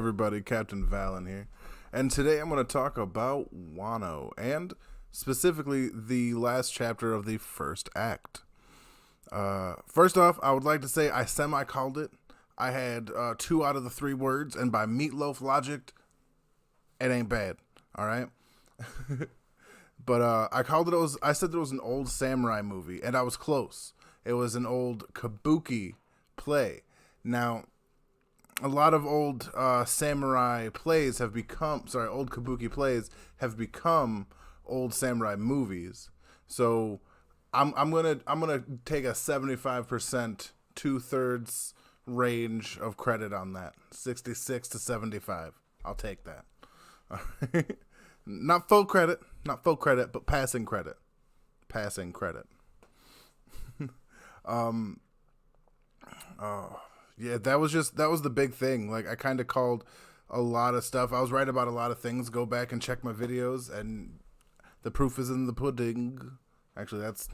everybody, Captain Valen here, and today I'm going to talk about Wano, and specifically the last chapter of the first act. First off, I would like to say I semi-called it. I had 2 out of the 3 words, and by meatloaf logic, it ain't bad, alright? But I said that it was an old samurai movie, and I was close. It was an old kabuki play. Now, a lot of old old kabuki plays have become old samurai movies. So I'm gonna take a 75%, 2/3 range of credit on that. 66 to 75. I'll take that. Not full credit, but passing credit. Passing credit. Yeah, that was the big thing. Like, I kind of called a lot of stuff. I was right about a lot of things. Go back and check my videos, and the proof is in the pudding. Actually, that's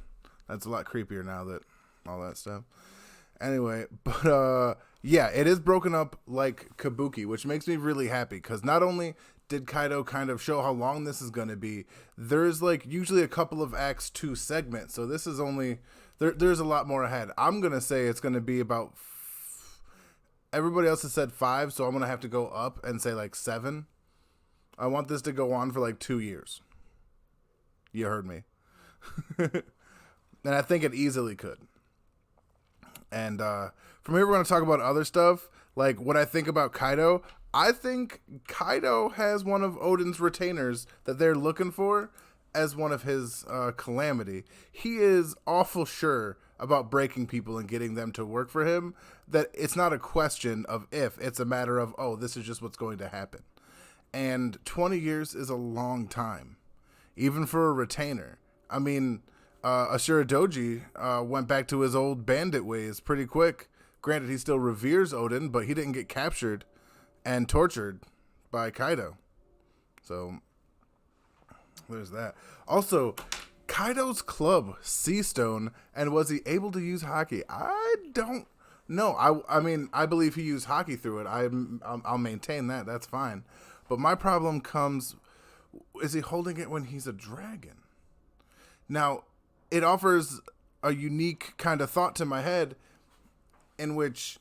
a lot creepier now that all that stuff. Anyway, but yeah, it is broken up like kabuki, which makes me really happy because not only did Kaido kind of show how long this is going to be, there's like usually a couple of acts 2 segments, so this is only there's a lot more ahead. I'm gonna say it's going to be about. Everybody else has said 5, so I'm going to have to go up and say like 7. I want this to go on for like 2 years. You heard me. And I think it easily could. And from here, we're going to talk about other stuff, like what I think about Kaido. I think Kaido has one of Odin's retainers that they're looking for as one of his calamity. He is awful sure about breaking people and getting them to work for him, that it's not a question of if, it's a matter of, oh, this is just what's going to happen. And 20 years is a long time, even for a retainer. I mean, Ashura Doji went back to his old bandit ways pretty quick. Granted, he still reveres Odin, but he didn't get captured and tortured by Kaido. So there's that. Also, Kaido's club, Seastone, and was he able to use hockey? I don't know. I mean, I believe he used hockey through it. I'll maintain that. That's fine. But my problem comes, is he holding it when he's a dragon? Now, it offers a unique kind of thought to my head in which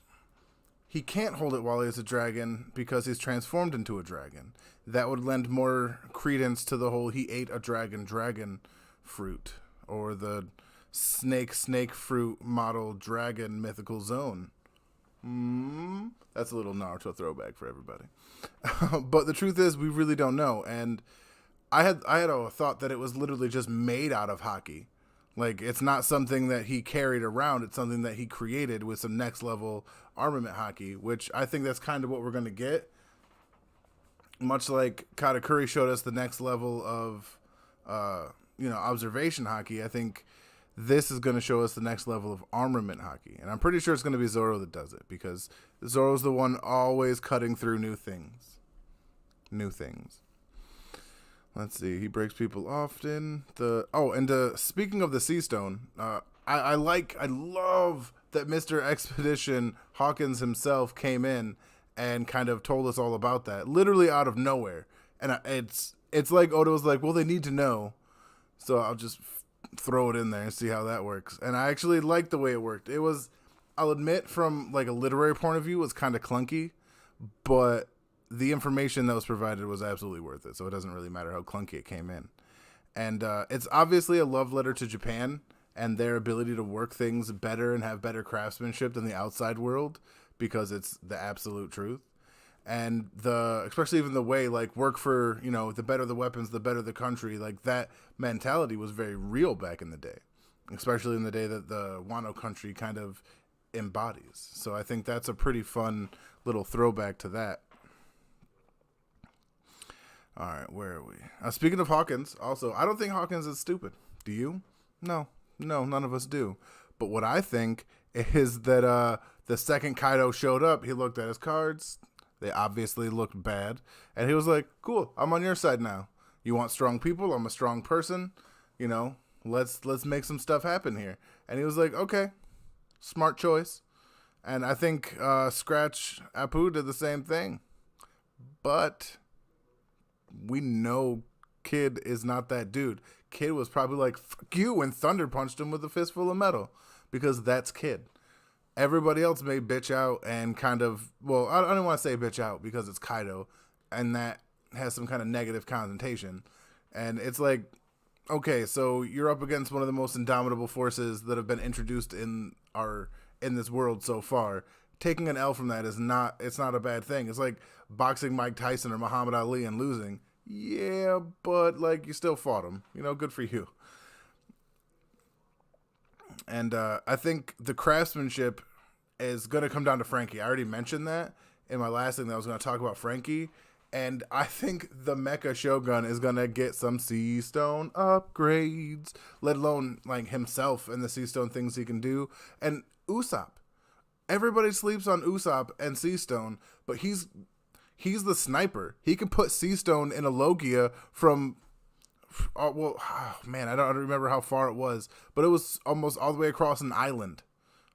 he can't hold it while he's a dragon because he's transformed into a dragon. That would lend more credence to the whole he ate a dragon fruit, or the snake fruit model dragon mythical zone. That's a little Naruto throwback for everybody. But the truth is, we really don't know. And I had a thought that it was literally just made out of hockey. Like, it's not something that he carried around. It's something that he created with some next level armament hockey, which I think that's kind of what we're going to get. Much like Katakuri showed us the next level of, observation hockey, I think this is going to show us the next level of armament hockey. And I'm pretty sure it's going to be Zoro that does it, because Zoro's the one always cutting through new things. Let's see. He breaks people often. Speaking of the Sea Stone, I love that Mr. Expedition Hawkins himself came in and kind of told us all about that, literally out of nowhere. And it's like Oda was like, well, they need to know, so I'll just throw it in there and see how that works. And I actually liked the way it worked. It was, I'll admit, from like a literary point of view, was kind of clunky, but the information that was provided was absolutely worth it, so it doesn't really matter how clunky it came in. And it's obviously a love letter to Japan and their ability to work things better and have better craftsmanship than the outside world, because it's the absolute truth. And especially even the way, like, work for, the better the weapons, the better the country, like, that mentality was very real back in the day, especially in the day that the Wano country kind of embodies. So I think that's a pretty fun little throwback to that. All right, where are we? Speaking of Hawkins, also, I don't think Hawkins is stupid. Do you? No, none of us do. But what I think is that the second Kaido showed up, he looked at his cards. They obviously looked bad. And he was like, cool, I'm on your side now. You want strong people? I'm a strong person. Let's make some stuff happen here. And he was like, okay, smart choice. And I think Scratch Apu did the same thing. But we know Kid is not that dude. Kid was probably like, fuck you, and Thunder punched him with a fistful of metal, because that's Kid. Everybody else may bitch out and kind of, well, I don't want to say bitch out because it's Kaido, and that has some kind of negative connotation. And it's like, okay, so you're up against one of the most indomitable forces that have been introduced in this world so far. Taking an L from that it's not a bad thing. It's like boxing Mike Tyson or Muhammad Ali and losing. Yeah, but like you still fought him. Good for you. And I think the craftsmanship is going to come down to Frankie. I already mentioned that in my last thing that I was going to talk about Frankie. And I think the Mecha Shogun is going to get some Sea Stone upgrades, let alone like himself and the Sea Stone things he can do. And Usopp. Everybody sleeps on Usopp and Sea Stone, but he's the sniper. He can put Sea Stone in a Logia from, I don't remember how far it was, but it was almost all the way across an island.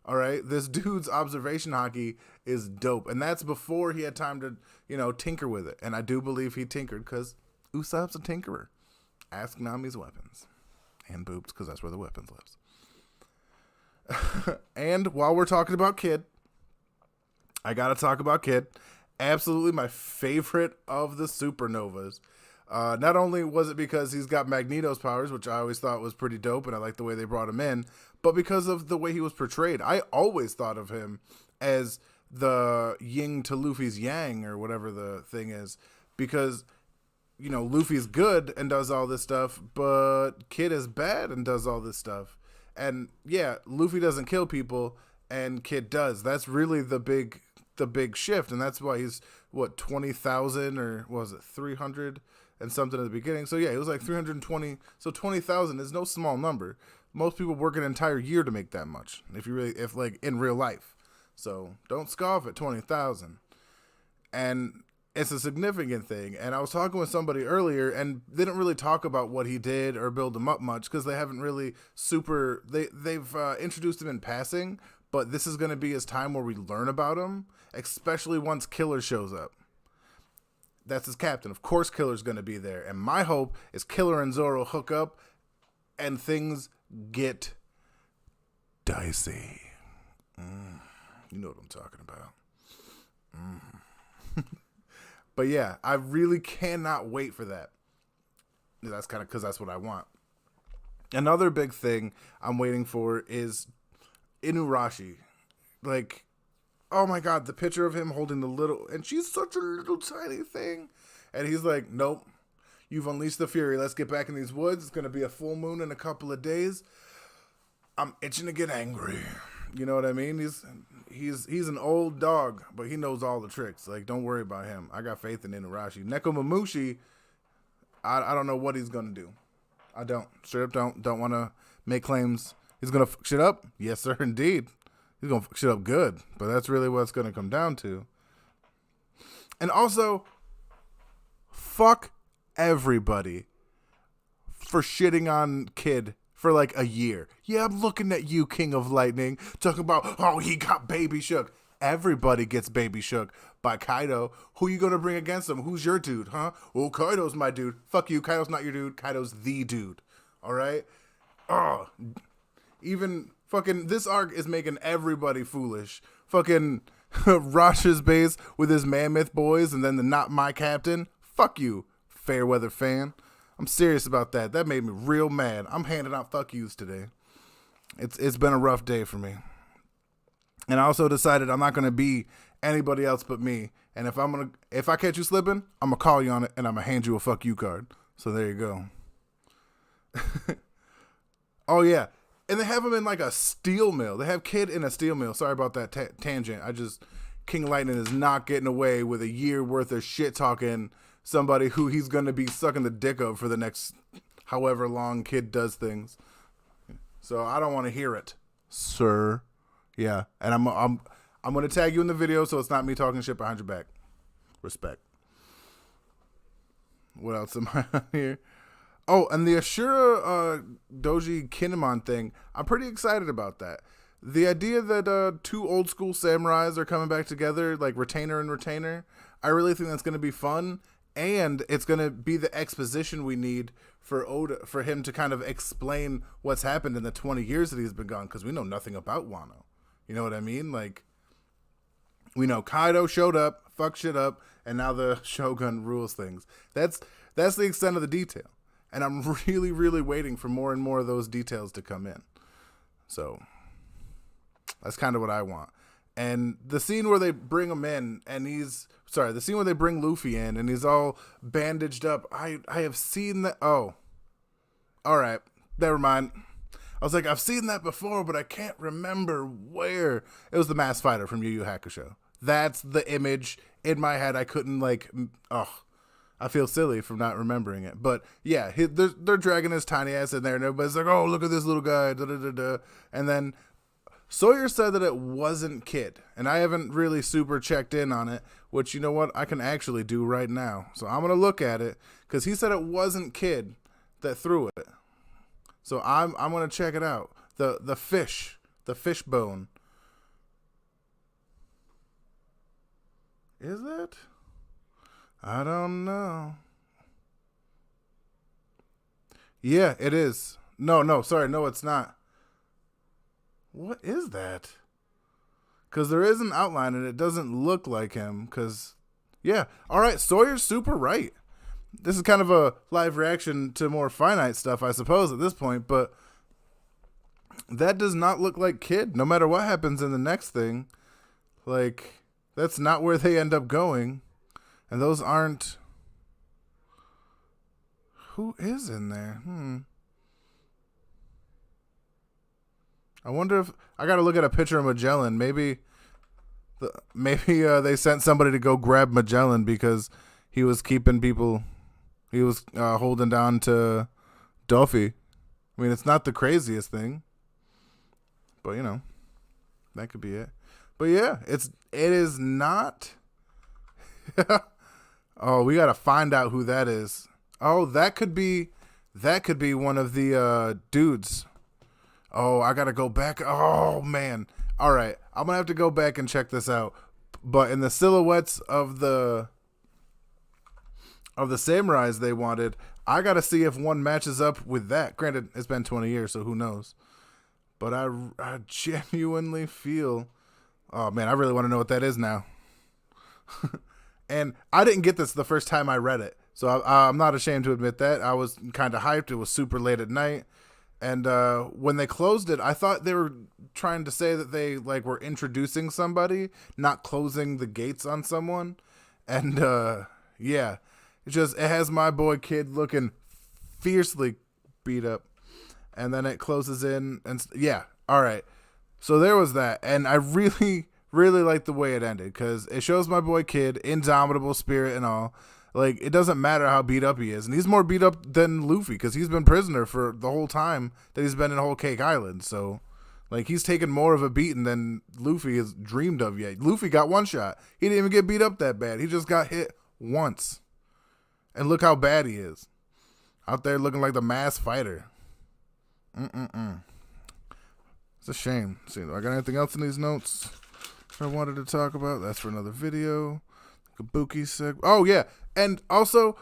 All right, this dude's observation hockey is dope, and that's before he had time to, tinker with it. And I do believe he tinkered because Usopp's a tinkerer. Ask Nami's weapons and boobs, because that's where the weapons lives. And while we're talking about Kid, I gotta talk about Kid. Absolutely my favorite of the supernovas. Not only was it because he's got Magneto's powers, which I always thought was pretty dope, and I like the way they brought him in, but because of the way he was portrayed. I always thought of him as the yin to Luffy's yang, or whatever the thing is, because, Luffy's good and does all this stuff, but Kid is bad and does all this stuff. And yeah, Luffy doesn't kill people and Kid does. That's really the big shift, and that's why he's 20,000, or what was it, 300 and something at the beginning. So yeah, it was like 320. So 20,000 is no small number. Most people work an entire year to make that much, if like in real life. So don't scoff at 20,000. And it's a significant thing. And I was talking with somebody earlier, and they didn't really talk about what he did or build him up much, because they haven't really they've introduced him in passing. But this is going to be his time where we learn about him, especially once Killer shows up. That's his captain. Of course, Killer's going to be there. And my hope is Killer and Zoro hook up and things get dicey. You know what I'm talking about. But yeah, I really cannot wait for that. That's kind of because that's what I want. Another big thing I'm waiting for is Inurashi. Like, oh my God, the picture of him holding the little, and she's such a little tiny thing. And he's like, nope, you've unleashed the fury. Let's get back in these woods. It's going to be a full moon in a couple of days. I'm itching to get angry. You know what I mean? He's an old dog, but he knows all the tricks. Like, don't worry about him. I got faith in Inurashi. Nekomamushi, I don't know what he's going to do. I don't. Straight up don't want to make claims. He's going to fuck shit up? Yes, sir, indeed. He's going to fuck shit up good. But that's really what it's going to come down to. And also, fuck everybody for shitting on Kid for like a year. Yeah, I'm looking at you, King of Lightning, talking about, oh, he got baby shook. Everybody gets baby shook by Kaido. Who you going to bring against him? Who's your dude, huh? Well, Kaido's my dude. Fuck you. Kaido's not your dude. Kaido's the dude. All right? Oh, even fucking this arc is making everybody foolish. Fucking Rosh's base with his Mammoth boys and then the not my captain. Fuck you, Fairweather fan. I'm serious about that. That made me real mad. I'm handing out fuck yous today. It's been a rough day for me. And I also decided I'm not gonna be anybody else but me. And if I catch you slipping, I'm gonna call you on it and I'm gonna hand you a fuck you card. So there you go. Oh yeah. And they have him in like a steel mill. They have Kid in a steel mill. Sorry about that tangent. King Lightning is not getting away with a year worth of shit talking somebody who he's going to be sucking the dick of for the next however long Kid does things. So I don't want to hear it, sir. Yeah. And I'm going to tag you in the video so it's not me talking shit behind your back. Respect. What else am I on here? Oh, and the Ashura Doji Kinemon thing, I'm pretty excited about that. The idea that two old school samurais are coming back together, like retainer and retainer, I really think that's going to be fun, and it's going to be the exposition we need for Oda, for him to kind of explain what's happened in the 20 years that he's been gone, because we know nothing about Wano. You know what I mean? Like, we know Kaido showed up, fucked shit up, and now the Shogun rules things. That's the extent of the detail, and I'm really, really waiting for more and more of those details to come in. So that's kind of what I want. And the scene where they bring him in, and the scene where they bring Luffy in, and he's all bandaged up. I have seen that. Oh, all right, never mind. I was like, I've seen that before, but I can't remember where. It was the Masked Fighter from Yu Yu Hakusho. That's the image in my head. I couldn't I feel silly from not remembering it. But yeah, they're dragging his tiny ass in there, and everybody's like, oh, look at this little guy. Da, da, da, da. And then Sawyer said that it wasn't Kid, and I haven't really super checked in on it, which, you know what, I can actually do right now. So I'm going to look at it, because he said it wasn't Kid that threw it. So I'm going to check it out. The fish bone. Is it? I don't know. Yeah, it is. No, sorry, no, it's not. What is that? Because there is an outline and it doesn't look like him. Because, yeah. All right, Sawyer's super right. This is kind of a live reaction to more finite stuff, I suppose, at this point. But that does not look like Kid, no matter what happens in the next thing. Like, that's not where they end up going. And those aren't... Who is in there? I wonder if I got to look at a picture of Magellan. Maybe they sent somebody to go grab Magellan because he was keeping people. He was holding down to Duffy. I mean, it's not the craziest thing, but you know, that could be it. But yeah, it is not. Oh, we got to find out who that is. Oh, that could be one of the dudes. Oh, I got to go back. Oh, man. All right. I'm going to have to go back and check this out. But in the silhouettes of the samurais they wanted, I got to see if one matches up with that. Granted, it's been 20 years, so who knows. But I genuinely feel... Oh, man, I really want to know what that is now. And I didn't get this the first time I read it. So I'm not ashamed to admit that. I was kind of hyped. It was super late at night. And when they closed it, I thought they were trying to say that they were introducing somebody, not closing the gates on someone. And yeah, it has my boy Kid looking fiercely beat up. And then it closes in, and yeah, all right. So there was that, and I really, really like the way it ended because it shows my boy Kid, indomitable spirit and all. Like, it doesn't matter how beat up he is. And he's more beat up than Luffy because he's been prisoner for the whole time that he's been in Whole Cake Island. So, he's taken more of a beating than Luffy has dreamed of yet. Luffy got one shot. He didn't even get beat up that bad. He just got hit once. And look how bad he is. Out there looking like the Masked Fighter. It's a shame. See, do I got anything else in these notes I wanted to talk about? That's for another video. Kabuki seg. Oh, yeah. And also,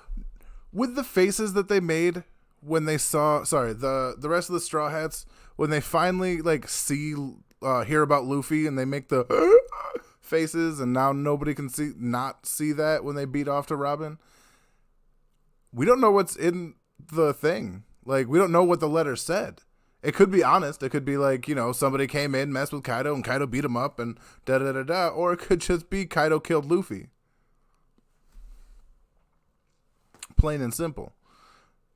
with the faces that they made when they saw, the rest of the Straw Hats, when they finally, hear about Luffy and they make the faces and now nobody can not see that when they beat off to Robin. We don't know what's in the thing. We don't know what the letter said. It could be honest. It could be somebody came in, messed with Kaido, and Kaido beat him up and da-da-da-da. Or it could just be Kaido killed Luffy. Plain and simple.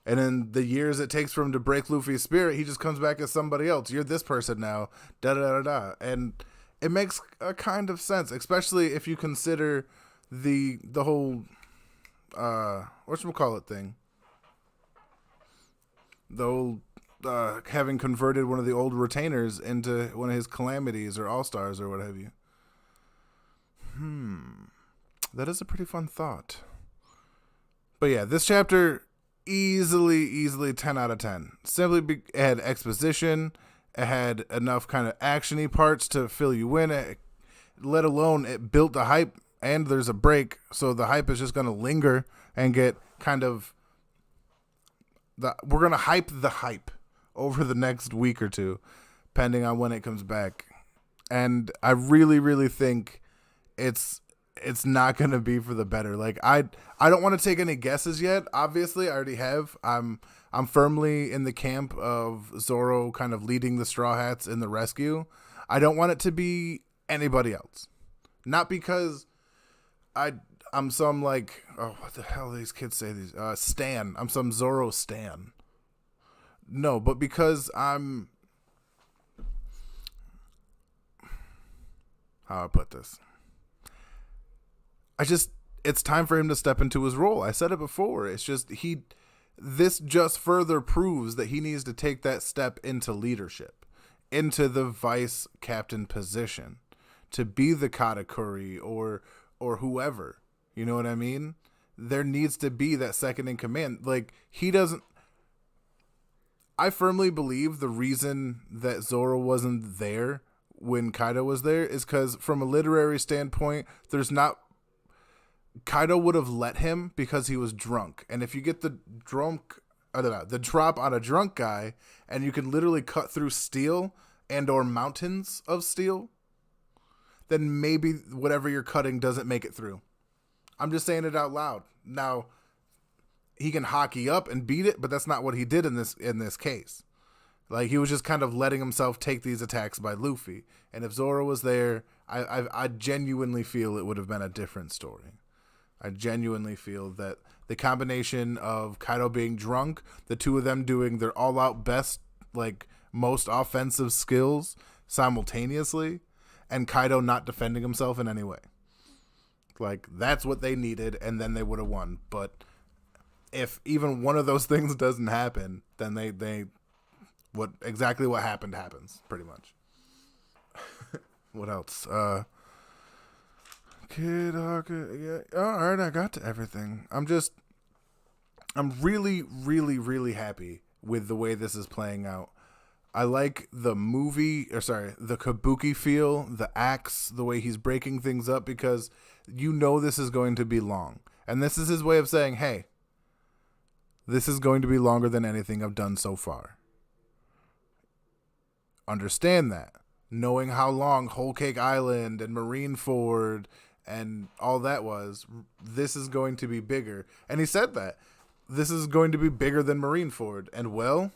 And in the years it takes for him to break Luffy's spirit, he just comes back as somebody else. You're this person now. Da-da-da-da. And it makes a kind of sense, especially if you consider the whole, whatchamacallit thing. The old, having converted one of the old retainers into one of his calamities or all-stars or what have you. That is a pretty fun thought. But yeah, this chapter easily 10 out of 10. Simply it had exposition, It had enough kind of actiony parts to fill you in. Let alone it built the hype, and there's a break, so the hype is just going to linger and get kind of we're going to hype the hype over the next week or two, depending on when it comes back. And I really, really think it's not going to be for the better. Like I don't want to take any guesses yet. Obviously, I already have. I'm firmly in the camp of Zoro kind of leading the Straw Hats in the rescue. I don't want it to be anybody else. Not because I'm some like, oh, what the hell do these kids say these? Stan. I'm some Zoro Stan. No, but because I'm, how I put this? It's time for him to step into his role. I said it before. It's just, this just further proves that he needs to take that step into leadership, into the vice captain position, to be the Katakuri or whoever. You know what I mean? There needs to be that second in command. Like, I firmly believe the reason that Zoro wasn't there when Kaido was there is because from a literary standpoint, Kaido would have let him because he was drunk. And if you get the drop on a drunk guy and you can literally cut through steel and or mountains of steel, then maybe whatever you're cutting doesn't make it through. I'm just saying it out loud. Now, he can hockey up and beat it, but that's not what he did in this case. Like, he was just kind of letting himself take these attacks by Luffy. And if Zoro was there, I genuinely feel it would have been a different story. I genuinely feel that the combination of Kaido being drunk, the two of them doing their all-out best, like, most offensive skills simultaneously, and Kaido not defending himself in any way. Like, that's what they needed, and then they would have won. But if even one of those things doesn't happen, then exactly what happened happens, pretty much. What else? Kid Hawker, yeah. All right, I got to everything. I'm really, really, really happy with the way this is playing out. I like the the kabuki feel, the axe, the way he's breaking things up, because you know this is going to be long. And this is his way of saying, hey, this is going to be longer than anything I've done so far. Understand that. Knowing how long Whole Cake Island and Marineford and all that was, this is going to be bigger. And he said that. This is going to be bigger than Marineford. And, well,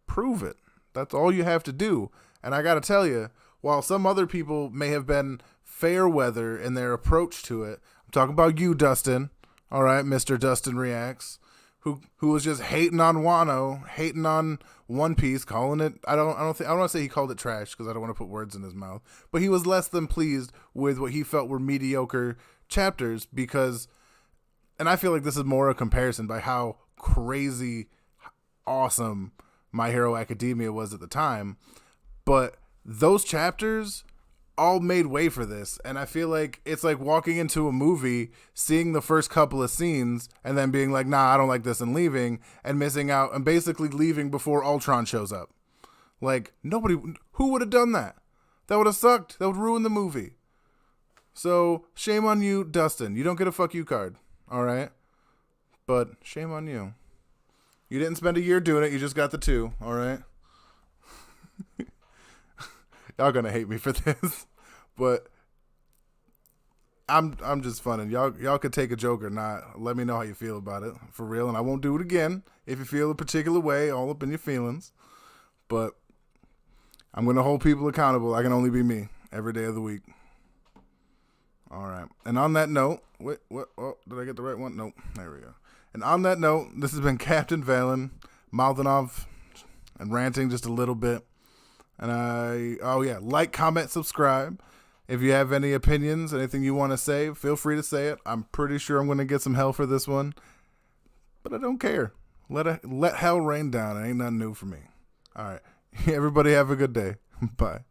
prove it. That's all you have to do. And I got to tell you, while some other people may have been fair weather in their approach to it, I'm talking about you, Dustin. All right, Mr. Dustin Reacts, who was just hating on Wano, hating on One Piece, calling it, I don't want to say he called it trash because I don't want to put words in his mouth, but he was less than pleased with what he felt were mediocre chapters because, and I feel like this is more a comparison by how crazy awesome My Hero Academia was at the time, but those chapters all made way for this, and I feel like it's like walking into a movie, seeing the first couple of scenes, and then being like, nah, I don't like this, and leaving, and missing out, and basically leaving before Ultron shows up. Like, who would have done that? That would have sucked. That would ruin the movie. So, shame on you, Dustin. You don't get a fuck you card, alright? But, shame on you. You didn't spend a year doing it, you just got the 2, alright? Y'all gonna hate me for this, but I'm just funning. Y'all could take a joke or not. Let me know how you feel about it, for real, and I won't do it again if you feel a particular way, all up in your feelings. But I'm gonna hold people accountable. I can only be me every day of the week. All right, and on that note, wait, what? Oh, did I get the right one? Nope. There we go. And on that note, this has been Captain Valen, mouthing off and ranting just a little bit. And like, comment, subscribe. If you have any opinions, anything you want to say, feel free to say it. I'm pretty sure I'm going to get some hell for this one, but I don't care. Let hell rain down. It ain't nothing new for me. All right. Everybody have a good day. Bye.